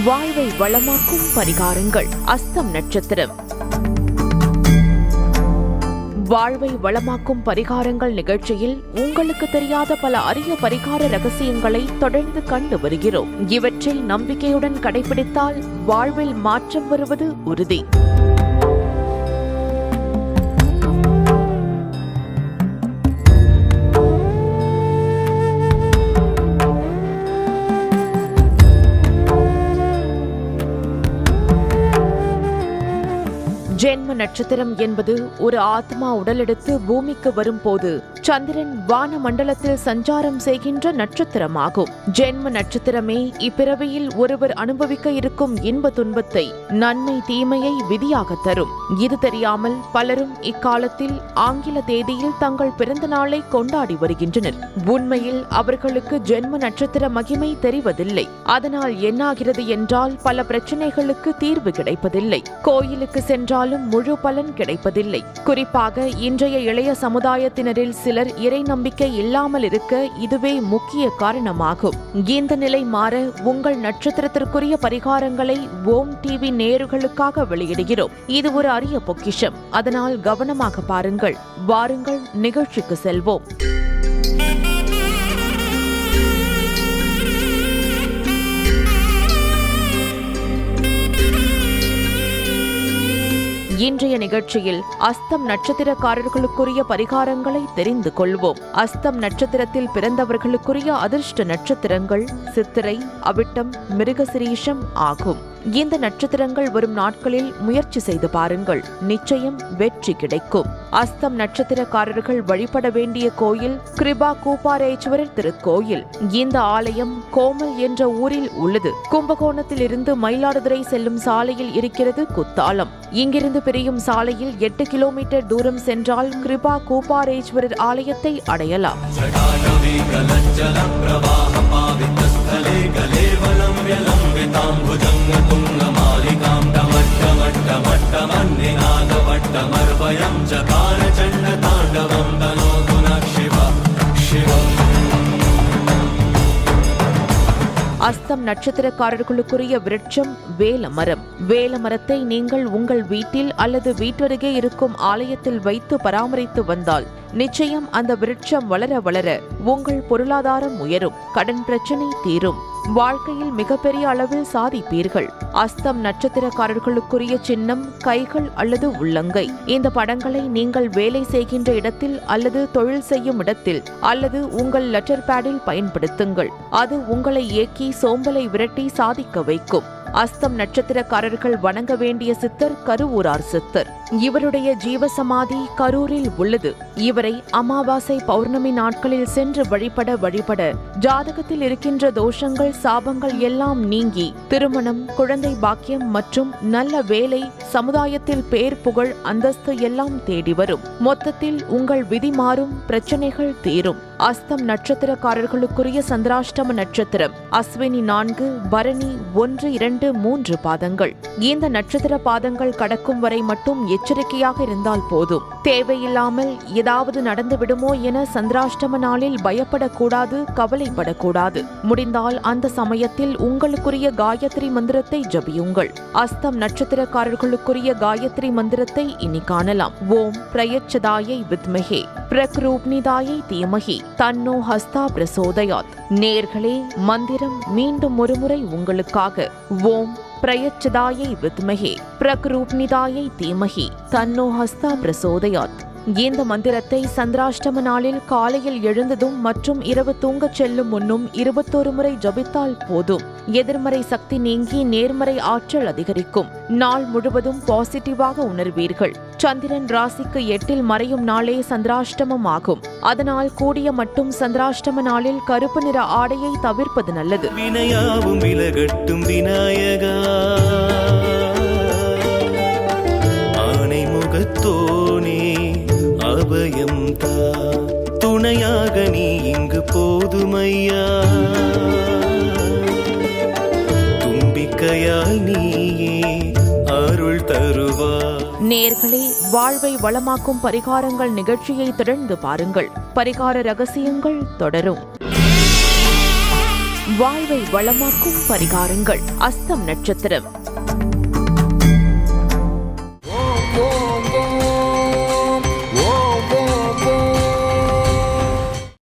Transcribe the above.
வாழ்வை வளமாக்கும் பரிகாரங்கள். அஸ்தம் நட்சத்திரம். வாழ்வை வளமாக்கும் பரிகாரங்கள் நிகழ்ச்சியில் உங்களுக்கு தெரியாத பல அரிய பரிகார ரகசியங்களை தொடர்ந்து கண்டு வருகிறோம். இவற்றை நம்பிக்கையுடன் கடைபிடித்தால் வாழ்வில் மாற்றம் வருவது உறுதி. ஜென்ம நட்சத்திரம் என்பது ஒரு ஆத்மா உடலெடுத்து பூமிக்கு வரும்போது சந்திரன் வான மண்டலத்தில் சஞ்சாரம் செய்கின்ற நட்சத்திரமாகும். ஜென்ம நட்சத்திரமே இப்பிறவியில் ஒருவர் அனுபவிக்க இருக்கும் இன்ப துன்பத்தை, நன்மை தீமையை விதியாக தரும். இது தெரியாமல் பலரும் இக்காலத்தில் ஆங்கில தேதியில் தங்கள் பிறந்த நாளை கொண்டாடி வருகின்றனர். உண்மையில் அவர்களுக்கு ஜென்ம நட்சத்திர மகிமை தெரிவதில்லை. அதனால் என்னாகிறது என்றால் பல பிரச்சனைகளுக்கு தீர்வு கிடைப்பதில்லை. கோயிலுக்கு சென்றால் முழு பலன் கிடைப்பதில்லை. குறிப்பாக இன்றைய இளைய சமுதாயத்தினரில் சிலர் இறை நம்பிக்கை இல்லாமல் இருக்க இதுவே முக்கிய காரணமாகும். இந்த நிலை மாற உங்கள் நட்சத்திரத்திற்குரிய பரிகாரங்களை ஓம் டிவி நேயர்களுக்காக வெளியிடுகிறோம். இது ஒரு அரிய பொக்கிஷம். அதனால் கவனமாக பாருங்கள். வாருங்கள், நிகழ்ச்சிக்கு செல்வோம். இன்றைய நிகழ்ச்சியில் அஸ்தம் நட்சத்திரக்காரர்களுக்குரிய பரிகாரங்களை தெரிந்து கொள்வோம். அஸ்தம் நட்சத்திரத்தில் பிறந்தவர்களுக்குரிய அதிர்ஷ்ட நட்சத்திரங்கள் சித்திரை, அவிட்டம், மிருகசிரீஷம் ஆகும். இந்த நட்சத்திரங்கள் வரும் நாட்களில் முயற்சி செய்து பாருங்கள். நிச்சயம் வெற்றி கிடைக்கும். அஸ்தம் நட்சத்திரக்காரர்கள் வழிபட வேண்டிய கோயில் கிருபா கூப்பாரேஸ்வரர் திருக்கோயில். இந்த ஆலயம் கோமல் என்ற ஊரில் உள்ளது. கும்பகோணத்தில் இருந்து மயிலாடுதுறை செல்லும் சாலையில் இருக்கிறது குத்தாலம். இங்கிருந்து பிரியும் சாலையில் 8 கிலோமீட்டர் தூரம் சென்றால் கிருபா கூப்பாரேஸ்வரர் ஆலயத்தை அடையலாம். அஸ்தம் நட்சத்திரக்காரர்களுக்குரிய விருட்சம் வேலமரம். வேலமரத்தை நீங்கள் உங்கள் வீட்டில் அல்லது வீட்டருகே இருக்கும் ஆலயத்தில் வைத்து பராமரித்து வந்தால் நிச்சயம் அந்த விருட்சம் வளர வளர உங்கள் பொருளாதாரம் உயரும், கடன் பிரச்சனை தீரும், வாழ்க்கையில் மிகப்பெரிய அளவில் சாதிப்பீர்கள். அஸ்தம் நட்சத்திரக்காரர்களுக்குரிய சின்னம் கைகள் அல்லது உள்ளங்கை. இந்த படங்களை நீங்கள் வேலை செய்கின்ற இடத்தில் அல்லது தொழில் செய்யும் இடத்தில் அல்லது உங்கள் லெட்டர் பேடில் பயன்படுத்துங்கள். அது உங்களை இயக்கி சோம்பலை விரட்டி சாதிக்க வைக்கும். அஸ்தம் நட்சத்திரக்காரர்கள் வணங்க வேண்டிய சித்தர் கருவூரார் சித்தர். இவருடைய ஜீவசமாதி கரூரில் உள்ளது. இவரை அமாவாசை, பௌர்ணமி நாட்களில் சென்று வழிபட ஜாதகத்தில் இருக்கின்ற தோஷங்கள், சாபங்கள் எல்லாம் நீங்கி திருமணம், குழந்தை பாக்கியம் மற்றும் நல்ல வேலை, சமுதாயத்தில் பேர், புகழ், அந்தஸ்து எல்லாம் தேடி வரும். மொத்தத்தில் உங்கள் விதி மாறும், பிரச்சனைகள் தீரும். அஸ்தம் நட்சத்திரக்காரர்களுக்குரிய சந்திராஷ்டம நட்சத்திரம் அஸ்வினி 4, பரணி 1, 2, 3 பாதங்கள். இந்த நட்சத்திர பாதங்கள் கடக்கும் வரை மட்டும் எச்சரிக்கையாக இருந்தால் போதும். தேவையில்லாமல் ஏதாவது நடந்து விடுமோ என சந்திராஷ்டம நாளில் பயப்படக்கூடாது, கவலைப்படக்கூடாது. முடிந்தால் அந்த சமயத்தில் உங்களுக்குரிய காயத்ரி மந்திரத்தை ஜபியுங்கள். அஸ்தம் நட்சத்திரக்காரர்களுக்குரிய காயத்ரி மந்திரத்தை இனி காணலாம். ஓம் பிரயச்சதாயை வித்மஹே பிரக்ரூப்னிதாயை தீமஹி தன்னோ ஹஸ்தா பிரசோதயாத். நேர்களே, மந்திரம் மீண்டும் ஒருமுறை உங்களுக்காக. ஓம் பிரயச்சதாயை வித்மஹே பிரக்ரூப்னிதாயை தீமஹி தன்னோ ஹஸ்தா பிரசோதயாத். இந்த மந்திரத்தை சந்திராஷ்டம நாளில் காலையில் எழுந்ததும் மற்றும் இரவு தூங்கச் செல்லும் முன்னும் 21 முறை ஜபித்தால் போதும். எதிர்மறை சக்தி நீங்கி நேர்மறை ஆற்றல் அதிகரிக்கும். நாள் முழுவதும் பாசிட்டிவாக உணர்வீர்கள். சந்திரன் ராசிக்கு 8 மறையும் நாளே சந்திராஷ்டமம் ஆகும். அதனால் கூடிய மட்டும் சந்திராஷ்டம நாளில் கருப்பு நிற ஆடையை தவிர்ப்பது நல்லது. வினையாவும் விலகட்டும் விநாயகா, ஆனை முகத்தோனே அபயம் தா, துணையாக நீ இங்கு போதுமையா, தும்பிக்கையால் நீயே அருள் தருவார். நேர்களே, வாழ்வை வளமாக்கும் பரிகாரங்கள் நிகழ்ச்சியை தொடர்ந்து பாருங்கள். பரிகார ரகசியங்கள் தொடரும். வாழ்வை வளமாக்கும் பரிகாரங்கள். அஸ்தம் நட்சத்திரம்.